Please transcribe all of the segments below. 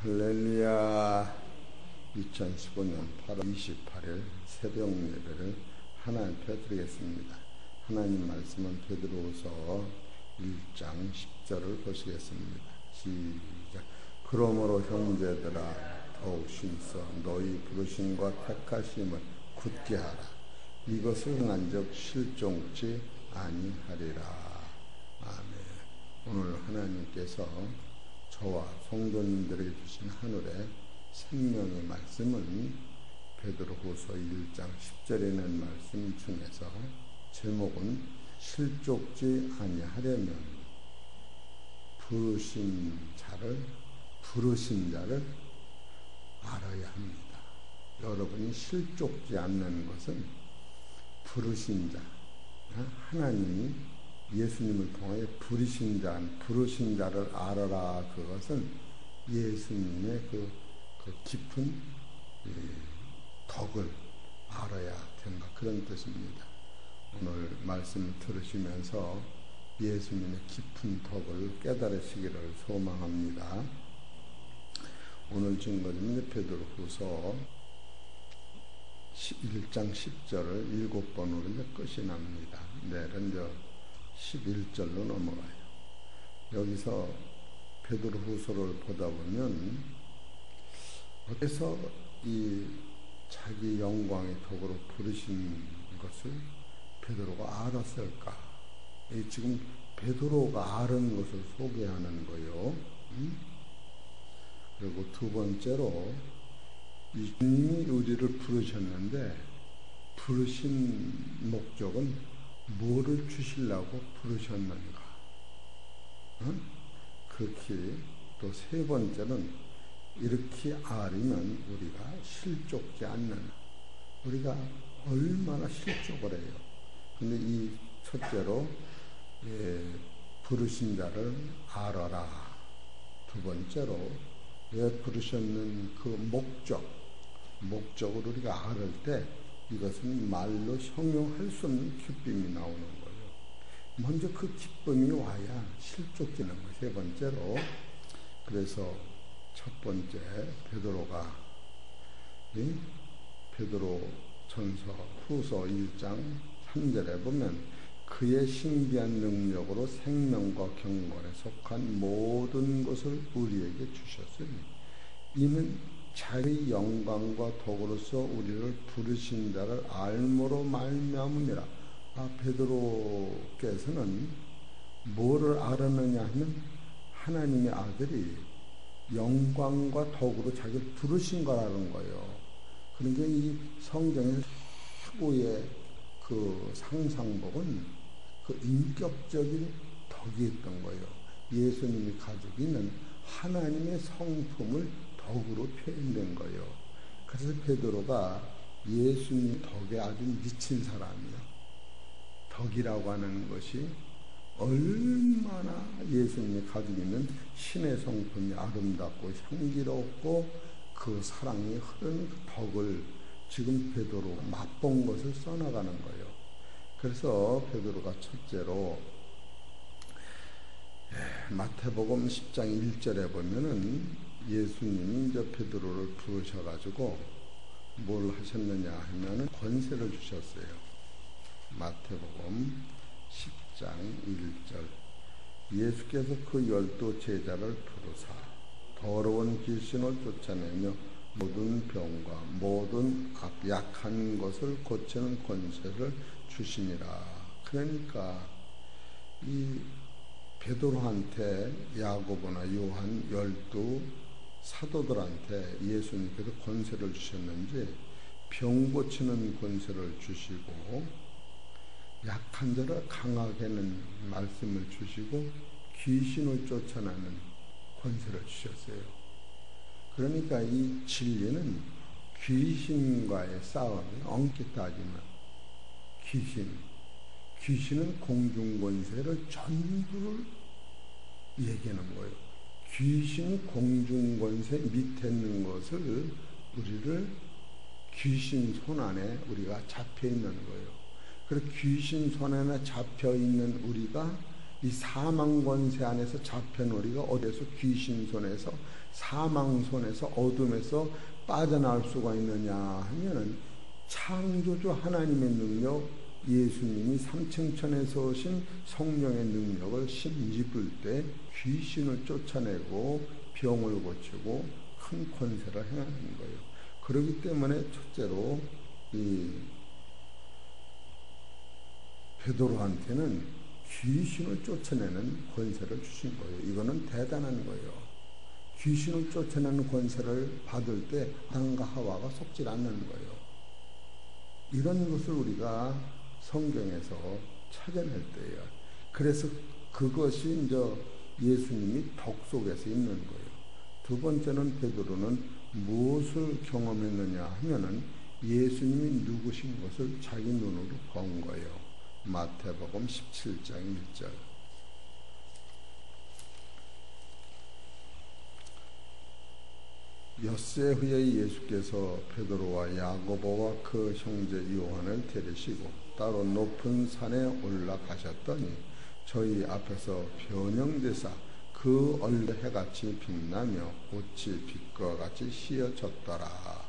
할렐루야. 2015년 8월 28일 새벽 예배를 하나님께 드리겠습니다. 하나님 말씀은 베드로후서 1장 10절을 보시겠습니다. 시작. 그러므로 형제들아 더욱 힘써 너희 부르심과 택하심을 굳게 하라. 이것을 행한즉 실종치 아니하리라. 아멘. 오늘 하나님께서 저와 성도님들에게 주신 하늘의 생명의 말씀은 베드로후서 1장 10절에 있는 말씀 중에서 제목은 실족지 아니하려면 부르신 자를 알아야 합니다. 여러분이 실족지 않는 것은 부르신 자, 하나님이 예수님을 통하여 부르신 자를 알아라. 그것은 예수님의 그 깊은 덕을 알아야 된다. 그런 뜻입니다. 오늘 말씀 들으시면서 예수님의 깊은 덕을 깨달으시기를 소망합니다. 오늘 증거는 베드로후서 1장 10절을 7번으로 끝이 납니다. 내일은 11절로 넘어가요. 여기서 베드로후서를 보다 보면 어디서 이 자기 영광의 덕으로 부르신 것을 베드로가 알았을까? 지금 베드로가 아는 것을 소개하는 거예요. 그리고 두 번째로 이미 우리를 부르셨는데 부르신 목적은 뭐를 주시려고 부르셨는가? 그렇게 또 세 번째는 이렇게 알면 우리가 실족지 않는, 우리가 얼마나 실족을 해요. 근데 이 첫째로 부르신 자를 알아라. 두 번째로 왜 부르셨는 그 목적을 우리가 알을 때 이것은 말로 형용할 수 없는 기쁨이 나오는 거예요. 먼저 그 기쁨이 와야 실족지는 거예요. 세 번째로, 그래서 첫 번째 베드로가 베드로 전서 후서 1장 3절에 보면 그의 신비한 능력으로 생명과 경건에 속한 모든 것을 우리에게 주셨으니 이는 자기 영광과 덕으로서 우리를 부르신 자를 알므로 말미암음이라. 베드로께서는 뭐를 알았느냐 하면 하나님의 아들이 영광과 덕으로 자기를 부르신 거라는 거예요. 그러니까 이 성경의 최고의 그 상상복은 그 인격적인 덕이 있던 거예요. 예수님이 가지고 있는 하나님의 성품을 덕으로 표현된 거예요. 그래서 베드로가 예수님 덕에 아주 미친 사람이에요. 덕이라고 하는 것이 얼마나 예수님이 가지고 있는 신의 성품이 아름답고 향기롭고 그 사랑이 흐르는 그 덕을 지금 베드로가 맛본 것을 써나가는 거예요. 그래서 베드로가 첫째로 마태복음 10장 1절에 보면은 예수님이 이제 베드로를 부르셔가지고 뭘 하셨느냐 하면은 권세를 주셨어요. 마태복음 10장 1절. 예수께서 그 12 제자를 부르사 더러운 귀신을 쫓아내며 모든 병과 모든 약한 것을 고치는 권세를 주시니라. 그러니까 이 베드로한테 야고보나 요한 12 사도들한테 예수님께서 권세를 주셨는지 병 고치는 권세를 주시고 약한 자를 강하게 하는 말씀을 주시고 귀신을 쫓아내는 권세를 주셨어요. 그러니까 이 진리는 귀신과의 싸움이 엄격히 따지면 귀신은 공중권세를 전부를 얘기하는 거예요. 귀신이 공중권세 밑에 있는 것을 우리를 귀신 손 안에 우리가 잡혀 있는 거예요. 그래서 귀신 손 안에 잡혀 있는 우리가 이 사망권세 안에서 잡혀는 우리가 어디서 귀신 손에서 사망 손에서 어둠에서 빠져나올 수가 있느냐 하면은 창조주 하나님의 능력, 예수님이 삼층천에서 오신 성령의 능력을 힘입을 때 귀신을 쫓아내고 병을 고치고 큰 권세를 행하는 거예요. 그렇기 때문에 첫째로 이 베드로한테는 귀신을 쫓아내는 권세를 주신 거예요. 이거는 대단한 거예요. 귀신을 쫓아내는 권세를 받을 때 아담과 하와가 속질 않는 거예요. 이런 것을 우리가 성경에서 찾아낼 때예요. 그래서 그것이 이제 예수님이 덕 속에서 있는 거예요. 두 번째는 베드로는 무엇을 경험했느냐 하면은 예수님이 누구신 것을 자기 눈으로 본 거예요. 마태복음 17장 1절. 엿새 후에 예수께서 베드로와 야고보와 그 형제 요한을 데리시고 따로 높은 산에 올라가셨더니 저희 앞에서 변형되사 그 얼굴 해같이 빛나며 옷이 빛과 같이 휘어졌더라.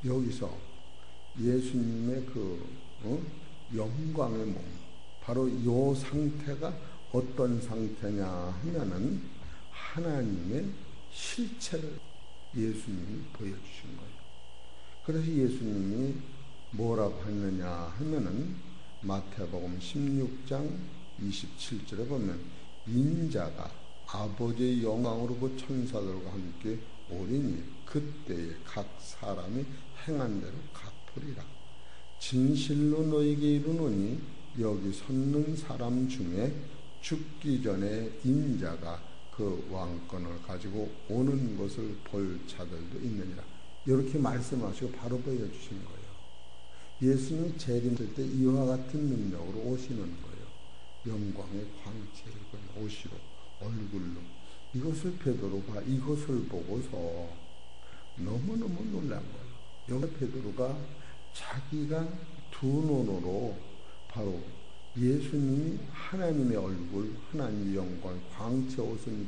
여기서 예수님의 영광의 몸, 바로 이 상태가 어떤 상태냐 하면은 하나님의 실체를 예수님이 보여주신 거예요. 그래서 예수님이 뭐라고 했느냐 하면은 마태복음 16장 27절에 보면 인자가 아버지의 영광으로 그 천사들과 함께 오리니 그때에 각 사람이 행한 대로 갚으리라. 진실로 너희에게 이르노니 여기 섰는 사람 중에 죽기 전에 인자가 그 왕권을 가지고 오는 것을 볼 자들도 있느니라. 이렇게 말씀하시고 바로 보여주신 거예요. 예수님이 재림할 때 이와 같은 능력으로 오시는 거예요. 영광의 광채를 오시고 얼굴로. 이것을 베드로가 이것을 보고서 너무너무 놀란 거예요. 여기 베드로가 자기가 두 눈으로 바로 예수님이 하나님의 얼굴, 하나님의 영광, 광채 옷을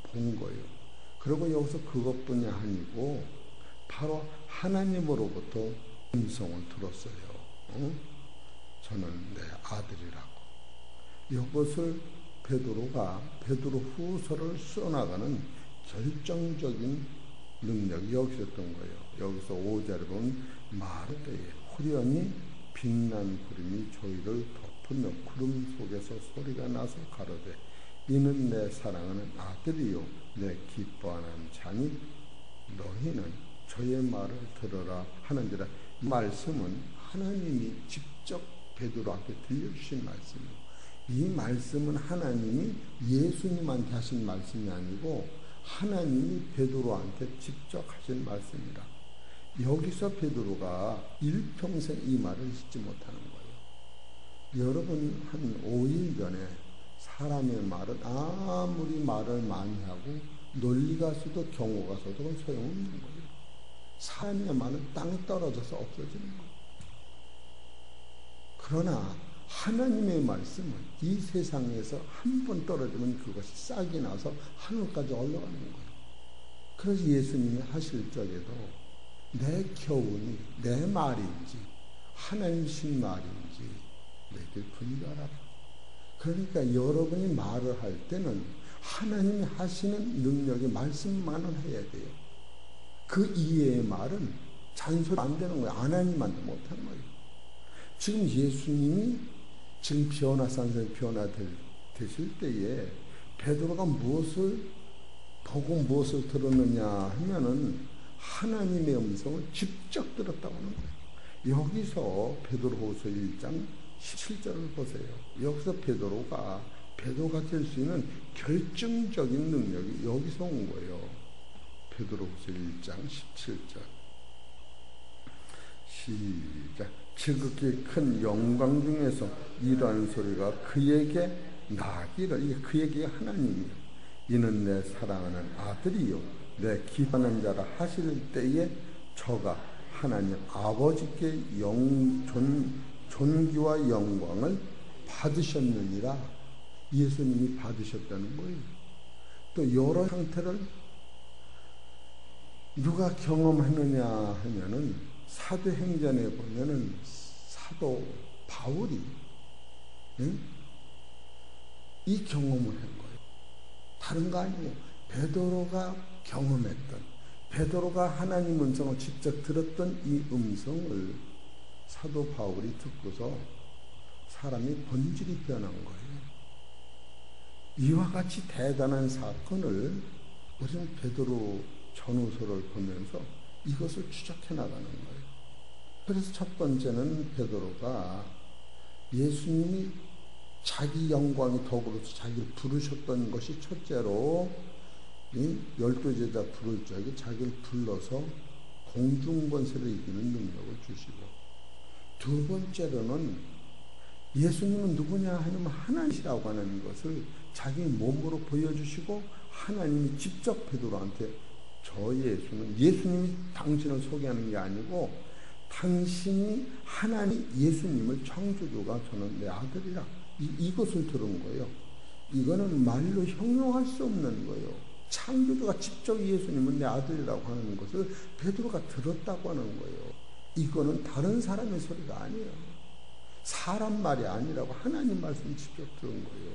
본 거예요. 그리고 여기서 그것뿐이 아니고 바로 하나님으로부터 음성을 들었어요. 저는 내 아들이라고. 이것을 베드로 후서를 써나가는 결정적인 능력이 여기서 있던 거예요. 여기서 5절에 보면 마를 때에 후련히 빛난 구름이 저희를 덮으며 구름 속에서 소리가 나서 가로되 이는 내 사랑하는 아들이요 내 기뻐하는 자니 너희는 저의 말을 들어라 하는지라. 이 말씀은 하나님이 직접 베드로한테 들려주신 말씀이에요. 이 말씀은 하나님이 예수님한테 하신 말씀이 아니고 하나님이 베드로한테 직접 하신 말씀이라. 여기서 베드로가 일평생 이 말을 잊지 못하는 거예요. 여러분 한 5일 전에 사람의 말은 아무리 말을 많이 하고 논리가 서도 경우가 서도 그건 소용없는 거예요. 사람의 말은 땅에 떨어져서 없어지는 거예요. 그러나 하나님의 말씀은 이 세상에서 한 번 떨어지면 그것이 싹이 나서 하늘까지 올라가는 거예요. 그래서 예수님이 하실 적에도 내 교훈이 내 말인지 하나님신 말인지 내게 분별하라. 그러니까 여러분이 말을 할 때는 하나님이 하시는 능력의 말씀만을 해야 돼요. 그 이외의 말은 잔소리 안 되는 거예요. 하나님만도 못하는 거예요. 지금 예수님이 지금 변화산성이 변화되실 때에 베드로가 무엇을 보고 무엇을 들었느냐 하면은 하나님의 음성을 직접 들었다고 하는 거예요. 여기서 베드로후서 1장 17절을 보세요. 여기서 베드로가 될 수 있는 결정적인 능력이 여기서 온 거예요. 베드로후서 1장 17절 시작. 지극히 큰 영광 중에서 이러한 소리가 그에게 나기를. 이게 그에게 하나님이요 이는 내 사랑하는 아들이요 내 기뻐하는 자라 하실 때에 저가 하나님 아버지께 존귀와 영광을 받으셨느니라. 예수님이 받으셨다는 거예요. 또 여러 상태를 누가 경험하느냐 하면은 사도행전에 보면은 사도 바울이 이 경험을 한 거예요. 다른 거 아니에요. 베드로가 경험했던, 베드로가 하나님 음성을 직접 들었던 이 음성을 사도 바울이 듣고서 사람이 본질이 변한 거예요. 이와 같이 대단한 사건을 우리는 베드로 전후서를 보면서 이것을 추적해 나가는 거예요. 그래서 첫 번째는 베드로가 예수님이 자기 영광이 덕으로서 자기를 부르셨던 것이 첫째로, 이 12제자 부를 적에 자기를 불러서 공중권세를 이기는 능력을 주시고, 두 번째로는 예수님은 누구냐 하면 하나님이라고 하는 것을 자기 몸으로 보여주시고, 하나님이 직접 베드로한테 저 예수님이 당신을 소개하는 게 아니고 당신이 하나님 예수님을 창조주가 저는 내 아들이라, 이것을 들은 거예요. 이거는 말로 형용할 수 없는 거예요. 창조주가 직접 예수님은 내 아들이라고 하는 것을 베드로가 들었다고 하는 거예요. 이거는 다른 사람의 소리가 아니에요. 사람 말이 아니라고 하나님 말씀 직접 들은 거예요.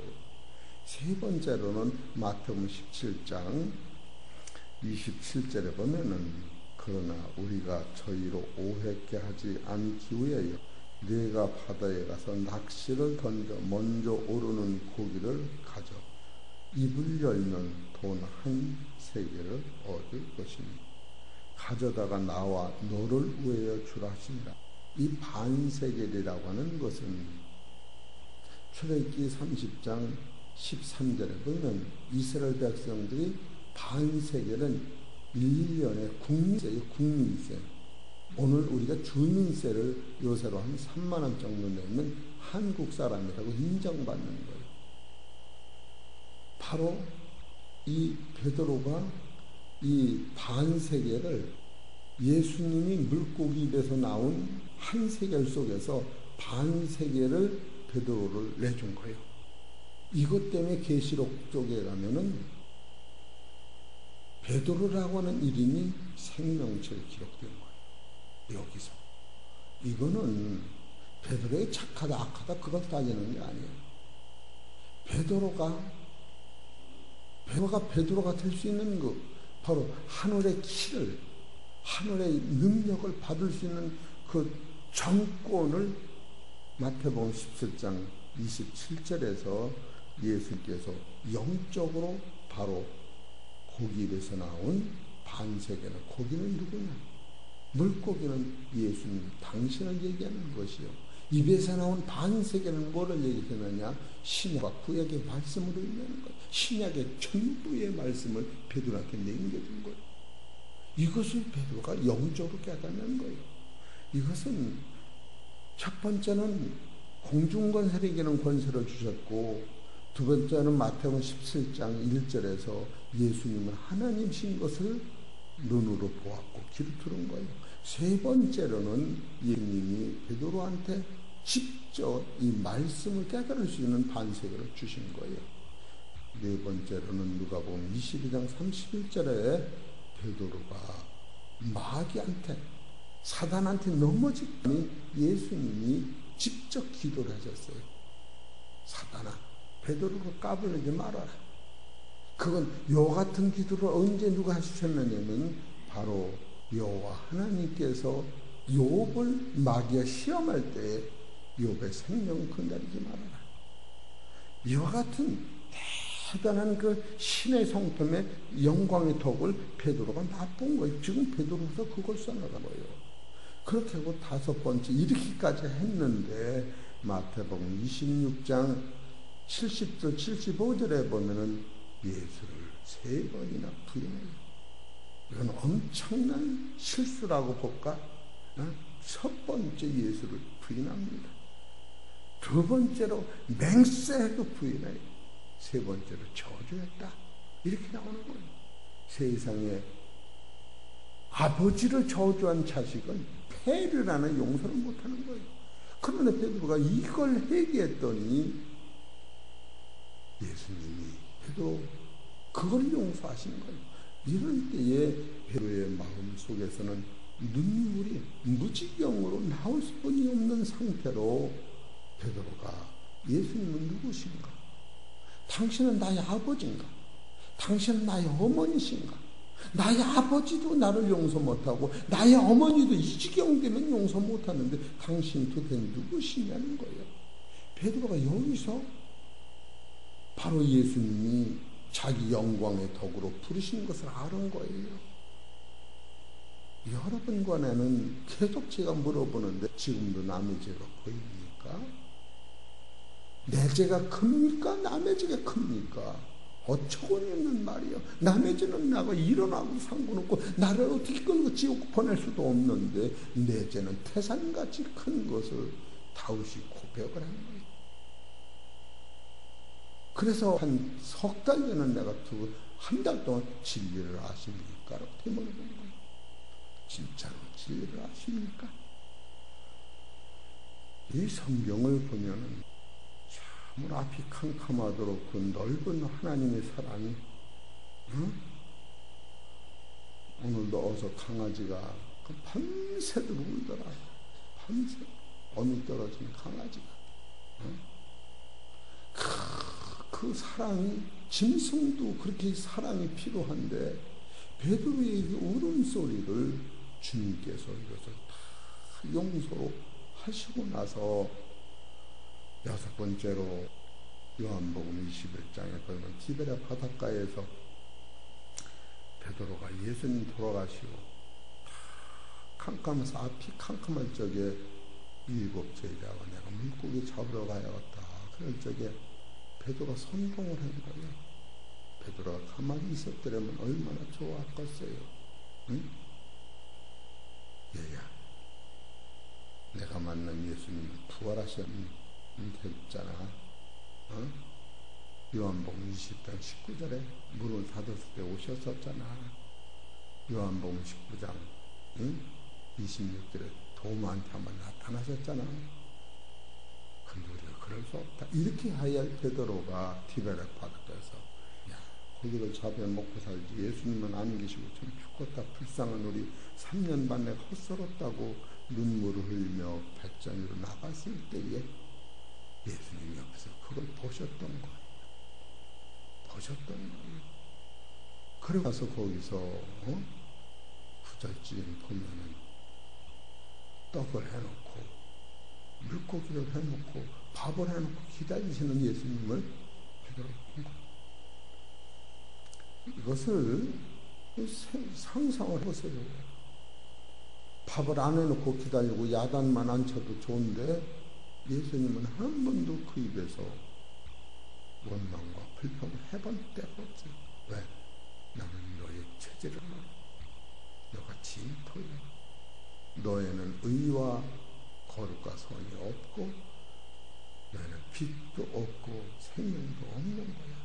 세 번째로는 마태복음 17장 27절에 보면은 그러나 우리가 저희로 오해케 하지 않기 위하여 네가 바다에 가서 낚시를 던져 먼저 오르는 고기를 가져 입을 열면 돈 한 세겔을 얻을 것이니 가져다가 나와 너를 위하여 주라 하시니라. 이 반세겔이라고 하는 것은 출애굽기 30장 13절에 보면 이스라엘 백성들이 반세겔은 1년의 국민세예요. 국민세. 오늘 우리가 주민세를 요새로 한 3만 원 정도 내면 한국 사람이라고 인정받는 거예요. 바로 이 베드로가 이 반세겔을 예수님이 물고기 입에서 나온 한 세겔 속에서 반세겔을 베드로를 내준 거예요. 이것 때문에 계시록 쪽에 가면은 베드로라고 하는 이름이 생명체에 기록된 거예요. 여기서. 이거는 베드로의 착하다 악하다 그걸 따지는 게 아니에요. 베드로가 될 수 있는 것, 바로 하늘의 키를, 하늘의 능력을 받을 수 있는 그 정권을 마태복음 17장 27절에서 예수께서 영적으로 바로 고기 입에서 나온 반세겔은, 고기는 누구냐? 물고기는 예수님, 당신을 얘기하는 것이요. 입에서 나온 반세겔은 뭐를 얘기하느냐? 신약과 구약의 말씀으로 얘기하는 거예요. 신약의 전부의 말씀을 베드로한테 남겨준 거예요. 이것을 베드로가 영적으로 깨닫는 거예요. 이것은 첫 번째는 공중권세에게는 권세를 주셨고, 두 번째는 마태복음 17장 1절에서 예수님은 하나님이신 것을 눈으로 보았고 귀로 들은 거예요. 세 번째로는 예수님이 베드로한테 직접 이 말씀을 깨달을 수 있는 반세겔을 주신 거예요. 네 번째로는 누가복음 22장 31절에 베드로가 마귀한테, 사단한테 넘어지니 예수님이 직접 기도를 하셨어요. 사단아, 베드로가 까불지 말아라. 그건 여호와 같은 기도를 언제 누가 하셨느냐면 바로 여호와 하나님께서 욥을 마귀가 시험할 때에 욥의 생명을 건드리지 말아라. 이와 같은 대단한 그 신의 성품의 영광의 덕을 베드로가 맛본 거예요. 지금 베드로가 그걸 써나간 거예요. 그렇게 하고 다섯 번째 이렇게까지 했는데 마태복음 26장 70절 75절에 보면은 예수를 세 번이나 부인해요. 이건 엄청난 실수라고 볼까? 첫 번째 예수를 부인합니다. 두 번째로 맹세해도 부인해요. 세 번째로 저주했다. 이렇게 나오는 거예요. 세상에 아버지를 저주한 자식은 폐를 하는 용서를 못하는 거예요. 그런데 베드로가 이걸 회개했더니 예수님이 베드로 그걸 용서하신 거예요. 이럴 때에 베드로의 마음은 속에서는 눈물이 무지경으로 나올 수뿐이 없는 상태로 베드로가 예수님은 누구신가? 당신은 나의 아버지인가? 당신은 나의 어머니신가? 나의 아버지도 나를 용서 못하고 나의 어머니도 이 지경 되면 용서 못하는데 당신이 도대체 누구시냐는 거예요. 베드로가 여기서 바로 예수님이 자기 영광의 덕으로 부르시는 것을 아는 거예요. 여러분 간에는 계속 제가 물어보는데 지금도 남의 죄가 보입니까? 내 죄가 큽니까? 남의 죄가 큽니까? 어처구니없는 말이요. 남의 죄는 나가 일어나고 상관없고 나를 어떻게 끌고 지옥 보낼 수도 없는데 내 죄는 태산같이 큰 것을 다윗이 고백을 한 거예요. 그래서 한 석 달 전에 내가 한 달 동안 진리를 아십니까? 라고 물어본 거예요. 진짜로 진리를 아십니까? 이 성경을 보면은 참으로 앞이 캄캄하도록 그 넓은 하나님의 사랑이, 오늘도 어서 강아지가 밤새도록 울더라. 밤새 어미 떨어진 강아지가. 그 사랑이, 짐승도 그렇게 사랑이 필요한데 베드로의 울음소리를 주님께서 이것을 다 용서로 하시고 나서 여섯 번째로 요한복음 21장에 보면 디베랴 바닷가에서 베드로가 예수님 돌아가시고 캄캄해서 앞이 캄캄할 적에 일곱 제자가 내가 물고기 잡으러 가야겠다. 그럴 적에 베드로가 선동을 한 거예요. 베드로가 가만히 있었더라면 얼마나 좋았겠어요. 응? 얘야, 내가 만난 예수님은 부활하셨잖아. 요한복음 20장 19절에 문을 닫았을 때 오셨었잖아. 요한복음 19장 26절에 도마한테 한번 나타나셨잖아. 근데 우리가 그럴 수 없다. 이렇게 하여 베드로가 디베랴 바닷가에서 야, 고기를 잡아 먹고 살지 예수님은 안 계시고 참 죽겠다. 불쌍한 우리 3년 반 내가 헛살았다고 눈물을 흘리며 뱃잔으로 나갔을 때에 예수님 옆에서 그걸 보셨던 거예요. 보셨던 거예요. 그러고 나서 거기서 구절쯤 보면은 떡을 해놓고 물고기를 해놓고 밥을 해놓고 기다리시는 예수님을 베드로가 본 거예요. 이것을 상상을 해보세요. 밥을 안 해놓고 기다리고 야단만 안 쳐도 좋은데 예수님은 한 번도 그 입에서 원망과 불평을 해본 때가 없어요. 왜? 나는 너의 체질을 알아. 너가 진토야. 너에는 의와 거룩과 선이 없고 너에는 빛도 없고 생명도 없는 거야.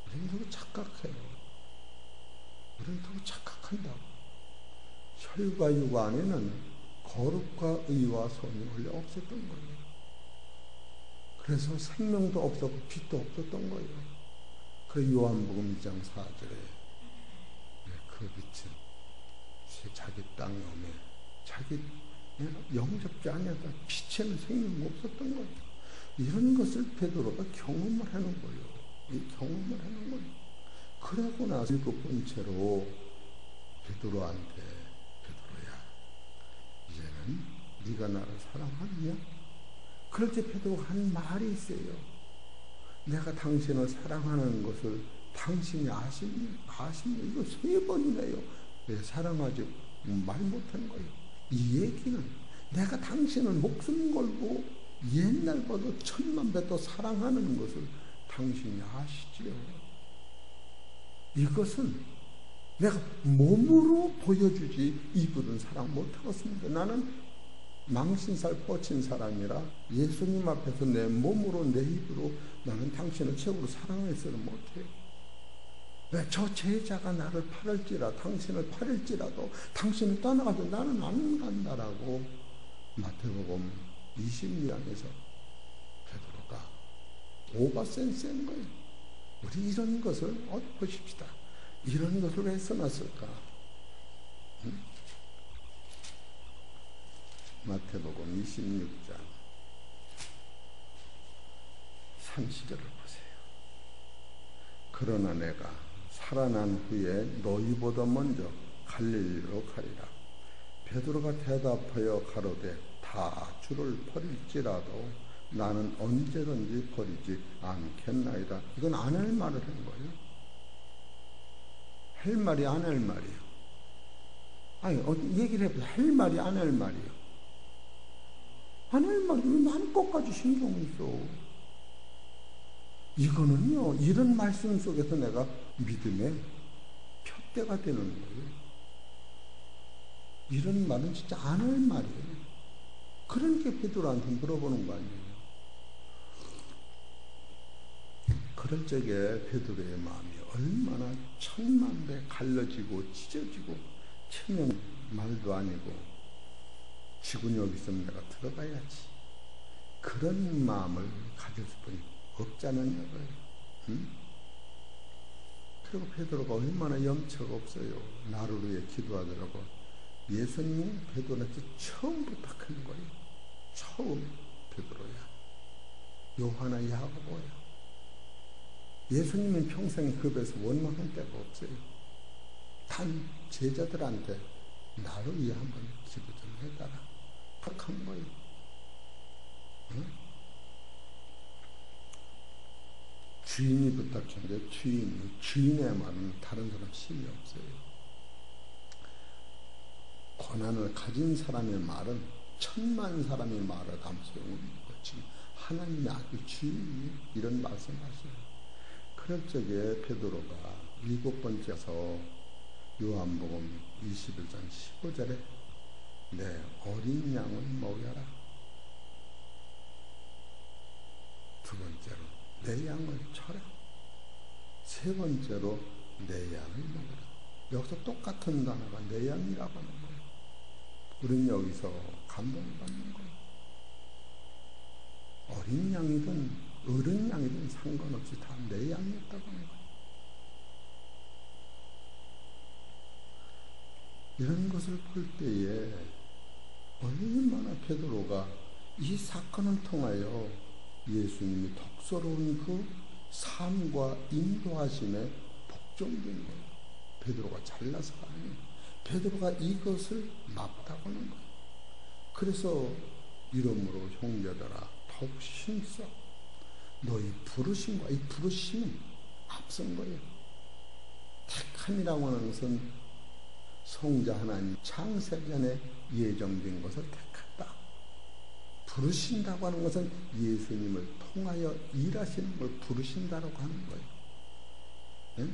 우리는 너무 착각해요. 우리는 너무 착각한다고. 혈과 육 안에는 거룩과 의와 선이 원래 없었던 거예요. 그래서 생명도 없었고 빛도 없었던 거예요. 그 요한복음 2장 4절에 그 빛은 자기 땅에 오매 자기 영접지 아니었다. 빛에는 생명이 없었던 거예요. 이런 것을 베드로가 경험을 하는 거예요. 이 경험을 하는 거예요. 그러고 나서 일곱 번째로 베드로한테 베드로야, 이제는 네가 나를 사랑하느냐? 그럴 때 베드로가 한 말이 있어요. 내가 당신을 사랑하는 것을 당신이 아십니까? 이거 3번이네요. 왜 사랑하지 말 못한 거예요. 이 얘기는 내가 당신을 목숨 걸고 옛날보다 1000만 배 더 사랑하는 것을 당신이 아시지요. 이것은 내가 몸으로 보여주지 입으로는 사랑 못하겠습니다. 나는 망신살 뻗친 사람이라 예수님 앞에서 내 몸으로 내 입으로 나는 당신을 최고로 사랑해서는 못해요. 왜? 저 제자가 나를 팔을지라 당신을 팔을지라도 당신을 떠나가도 나는 안 간다라고 마태복음 22장에서 베드로가 오버센스한 거예요. 우리 이런 것을 보십시다. 이런 것을 왜 써놨을까? 마태복음 26장 30절을 보세요. 그러나 내가 살아난 후에 너희보다 먼저 갈릴리로 가리라. 베드로가 대답하여 가로되 다 주를 버릴지라도 나는 언제든지 버리지 않겠나이다. 이건 안 할 말을 한 거예요. 할 말이 안 할 말이에요. 아니 얘기를 해보세요. 할 말이 안 할 말이에요. 안 할 말이 왜 남 것까지 신경이 써? 이거는요, 이런 말씀 속에서 내가 믿음의 표대가 되는 거예요. 이런 말은 진짜 안 할 말이에요. 그런 게 베드로한테 물어보는 거 아니에요. 그럴 적에 베드로의 마음이 얼마나 천만배 갈라지고 찢어지고 체면 말도 아니고 지금 여기 있으면 내가 들어가야지. 그런 마음을 가질 수뿐이 없지 않았냐고요. 그리고 베드로가 얼마나 염치가 없어요. 나를 위해 기도하더라고. 예수님이 베드로한테 처음 부탁하는 거예요. 처음 베드로야. 요한아, 야고보야. 예수님은 평생 그 배에서 원망한 때가 없어요. 단 제자들한테 나를 위해 한번 기도 좀 해달라. 부탁한 거예요. 주인이 부탁했는데 주인의 말은 다른 사람 힘이 없어요. 권한을 가진 사람의 말은 천만 사람이 말을 아무 소용없는 거지. 하나님이 아주 주인이 이런 말씀하셔요. 그럴 적에 베드로가 7번째서 요한복음 21장 15절에 내 어린 양을 먹여라. 두 번째로 내 양을 쳐라. 세 번째로 내 양을 먹여라. 여기서 똑같은 단어가 내 양이라고 하는 거예요. 우리는 여기서 감동을 받는 거예요. 어린 양이든 어른 양이든 상관없이 다 내 양이었다고 하는 거예요. 이런 것을 볼 때에 얼마나 베드로가 이 사건을 통하여 예수님이 독서로운 그 삶과 인도하심에 복종된 거예요. 베드로가 잘나서가 아니에요. 베드로가 이것을 맞다고 하는 거예요. 그래서 이러므로 형제들아 더욱 힘써 너희 부르심과 이 부르심이 앞선 거예요. 택함이라고 하는 것은 성자 하나님 창세전에 예정된 것을 택했다. 부르신다고 하는 것은 예수님을 통하여 일하시는 걸 부르신다고 하는 거예요. 네?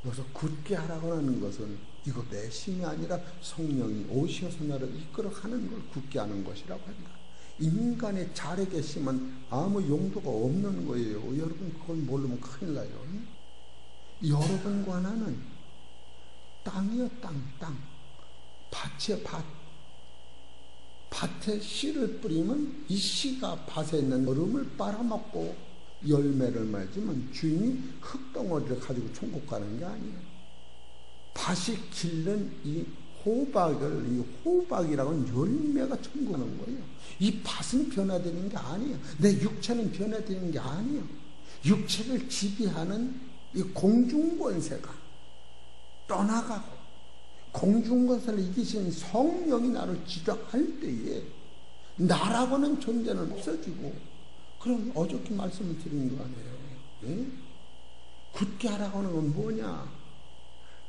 여기서 굳게 하라고 하는 것은 이거 내 힘이 아니라 성령이 오셔서 나를 이끌어가는 걸 굳게 하는 것이라고 한다. 인간의 잘에 계시면 아무 용도가 없는 거예요. 여러분 그걸 모르면 큰일 나요. 여러분과 나는 땅이요 땅. 밭에 밭. 밭에 씨를 뿌리면 이 씨가 밭에 있는 얼음을 빨아먹고 열매를 맺으면 주인이 흙덩어리를 가지고 천국 가는 게 아니에요. 밭이 기른 이 호박을, 이 호박이라고는 열매가 천국 가는 거예요. 이 밭은 변화되는 게 아니에요. 내 육체는 변화되는 게 아니에요. 육체를 지배하는 이 공중권세가 떠나가고 공중권세를 이기신 성령이 나를 지적할 때에 나라고는 존재는 없어지고, 그럼 어저께 말씀을 드린 거 아니에요. 예? 굳게 하라고 하는 건 뭐냐?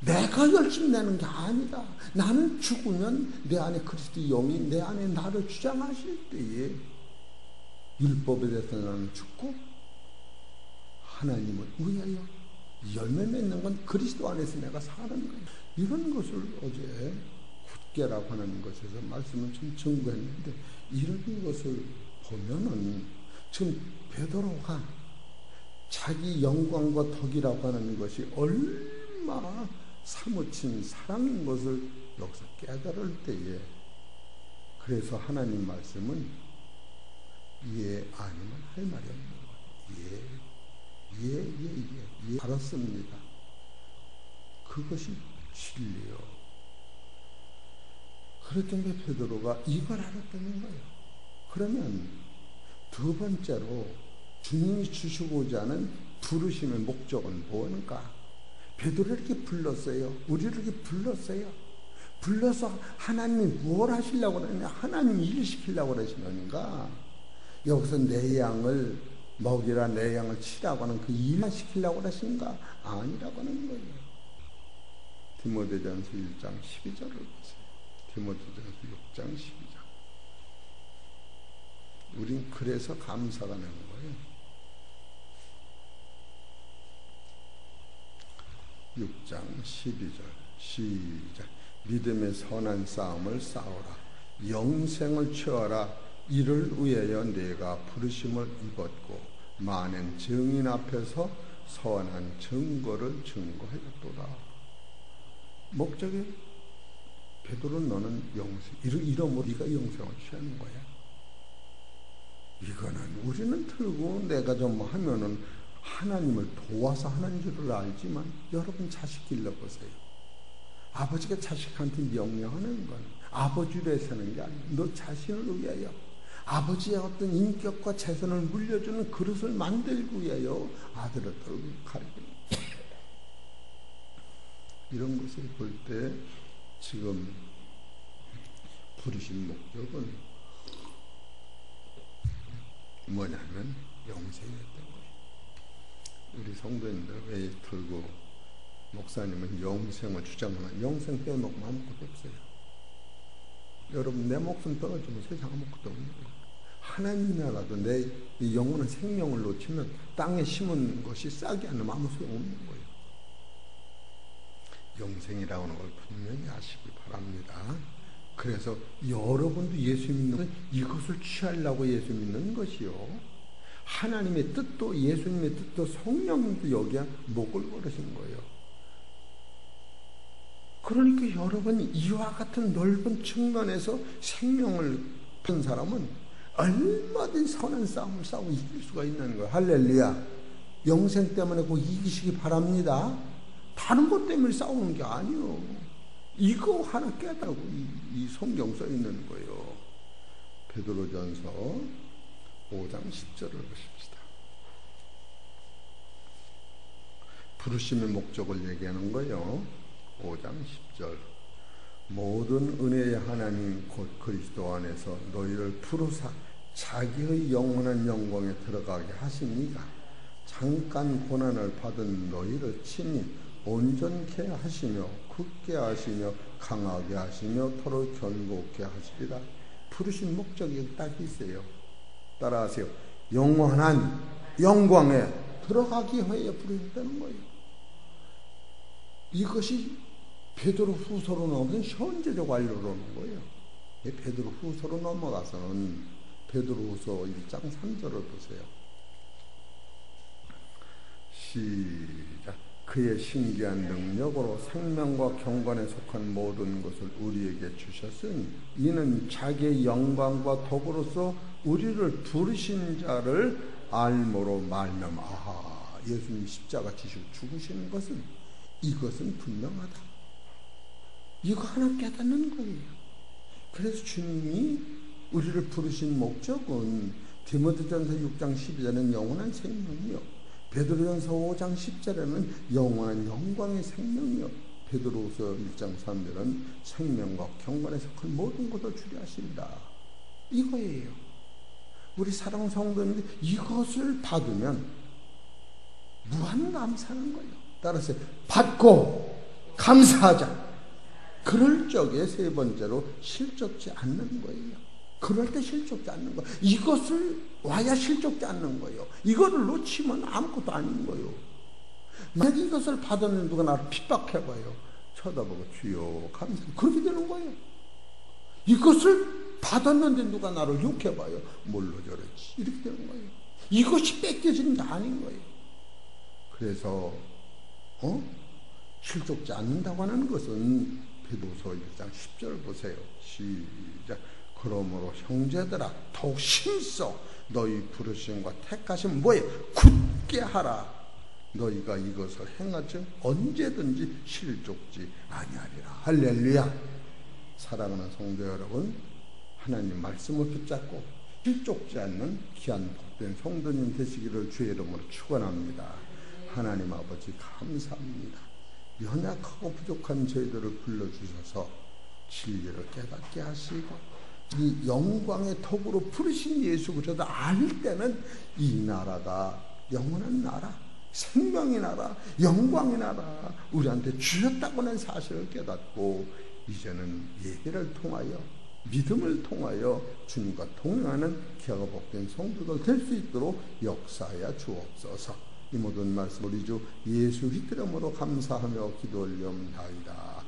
내가 열심히 내는 게 아니다. 나는 죽으면 내 안에 그리스도의 영이 내 안에 나를 주장하실 때에 율법에 대해서 나는 죽고 하나님을 위하여 열매 맺는 건 그리스도 안에서 내가 사는 거예요. 이런 것을 어제 굳게라고 하는 것에서 말씀을 좀 증거했는데, 이런 것을 보면은 지금 베드로가 자기 영광과 덕이라고 하는 것이 얼마나 사무친 사랑인 것을 여기서 깨달을 때에, 그래서 하나님 말씀은 예 아니면 할 말이 없는 거예요. 예 알았습니다. 그것이 진리요. 그랬던 게 베드로가 이걸 알았다는 거예요. 그러면 두 번째로 주님이 주시고자 하는 부르심의 목적은 뭔가? 베드로를 이렇게 불렀어요. 우리를 이렇게 불렀어요. 불러서 하나님이 뭘 하시려고 그러냐? 하나님이 일시키려고 그러시는가? 여기서 내 양을 먹이라, 내 양을 치라고 하는 그 일만 시키려고 그러신가? 아니라고 하는 거예요. 디모데전서 1장 12절을 보세요. 디모데전서 6장 12절. 우린 그래서 감사가 나는 거예요. 6장 12절 시작. 믿음의 선한 싸움을 싸우라. 영생을 취하라. 이를 위하여 내가 부르심을 입었고 많은 증인 앞에서 선한 증거를 증거하였도다. 목적이 베드로 너는 영생, 이러므로 네가 영생을 취하는 거야. 이거는 우리는 들고 내가 좀 하면은 하나님을 도와서 하는 줄을 알지만 여러분 자식 길러보세요. 아버지가 자식한테 명령하는 건 아버지를 사는 게 아니에요. 너 자신을 위하여 아버지의 어떤 인격과 재산을 물려주는 그릇을 만들기 위하여 아들을 가르치는 이런 것을 볼 때 지금 부르신 목적은 뭐냐면 영생이었던 거예요. 우리 성도님들 왜 들고 목사님은 영생을 주장하는 영생 빼놓고 아무것도 없어요. 여러분 내 목숨 떨어지면 세상 아무것도 없는 거예요. 하나님 나라도 내 영혼의 생명을 놓치면 땅에 심은 것이 싹이 안 나면 아무 소용없는 거예요. 영생이라고 하는 걸 분명히 아시기 바랍니다. 그래서 여러분도 예수 믿는 건 이것을 취하려고 예수 믿는 것이요. 하나님의 뜻도 예수님의 뜻도 성령님도 여기에 목을 걸으신 거예요. 그러니까 여러분 이와 같은 넓은 측면에서 생명을 판 사람은 얼마든지 선한 싸움을 싸우고 이길 수가 있는 거예요. 할렐루야. 영생 때문에 꼭 이기시기 바랍니다. 다른 것 때문에 싸우는 게 아니요. 이거 하나 깨달고 이 성경 써 있는 거예요. 베드로전서 5장 10절을 보십시다. 부르심의 목적을 얘기하는 거예요. 5장 10절. 모든 은혜의 하나님 곧 그리스도 안에서 너희를 부르사 자기의 영원한 영광에 들어가게 하시니가 잠깐 고난을 받은 너희를 친히 온전케 하시며 굳게 하시며 강하게 하시며 서로 견고케 하시리라. 부르신 목적이 딱 있어요. 따라하세요. 영원한 영광에 들어가기 위해 부르셨다는 거예요. 이것이 베드로 후서로 나오는 현재적 완료로 오는 거예요. 베드로 후서로 넘어가서는 베드로 후서 1장 3절을 보세요. 시작. 그의 신기한 능력으로 생명과 경건에 속한 모든 것을 우리에게 주셨으니 이는 자기의 영광과 덕으로서 우리를 부르신 자를 알므로 말미암아. 아하, 예수님 십자가 지시고 죽으시는 것은 이것은 분명하다. 이거 하나 깨닫는 거예요. 그래서 주님이 우리를 부르신 목적은 디모데전서 6장 12절은 영원한 생명이요. 베드로전서 5장 10절에는 영원한 영광의 생명이요. 베드로후서 1장 3절은 생명과 경건에 속한 모든 것을 주려 하십니다. 이거예요. 우리 사랑 성도님들 이것을 받으면 무한 감사하는 거예요. 따라서 받고 감사하자. 그럴 적에 세 번째로 실족지 않는 거예요. 그럴 때 실족지 않는 거예요. 이것을 와야 실족지 않는 거예요. 이거를 놓치면 아무것도 아닌 거예요. 만약 이것을 받았는데 누가 나를 핍박해봐요. 쳐다보고 주여 감사. 그렇게 되는 거예요. 이것을 받았는데 누가 나를 욕해봐요. 뭘로 저랬지. 이렇게 되는 거예요. 이것이 뺏겨지는 게 아닌 거예요. 그래서 실족지 않는다고 하는 것은 베드로서 1장 10절 보세요. 시작. 그러므로 형제들아 더욱 힘써 너희 부르심과 택하심 뭐예요? 굳게 하라. 너희가 이것을 행하지 언제든지 실족지 아니하리라. 할렐루야. 사랑하는 성도 여러분, 하나님 말씀을 붙잡고 실족지 않는 귀한 복된 성도님 되시기를 주의 이름으로 축원합니다. 하나님 아버지 감사합니다. 연약하고 부족한 저희들을 불러주셔서 진리를 깨닫게 하시고 이 영광의 턱으로 부르신 예수 그리스도를 알 때는 이 나라가 영원한 나라, 생명의 나라, 영광의 나라 우리한테 주셨다고 하는 사실을 깨닫고 이제는 예배를 통하여 믿음을 통하여 주님과 동행하는 귀하고 복된 성도들 될 수 있도록 역사하여 주옵소서. 이 모든 말씀 우리 주 예수 그리스도 이름으로 감사하며 기도 올려옵나이다.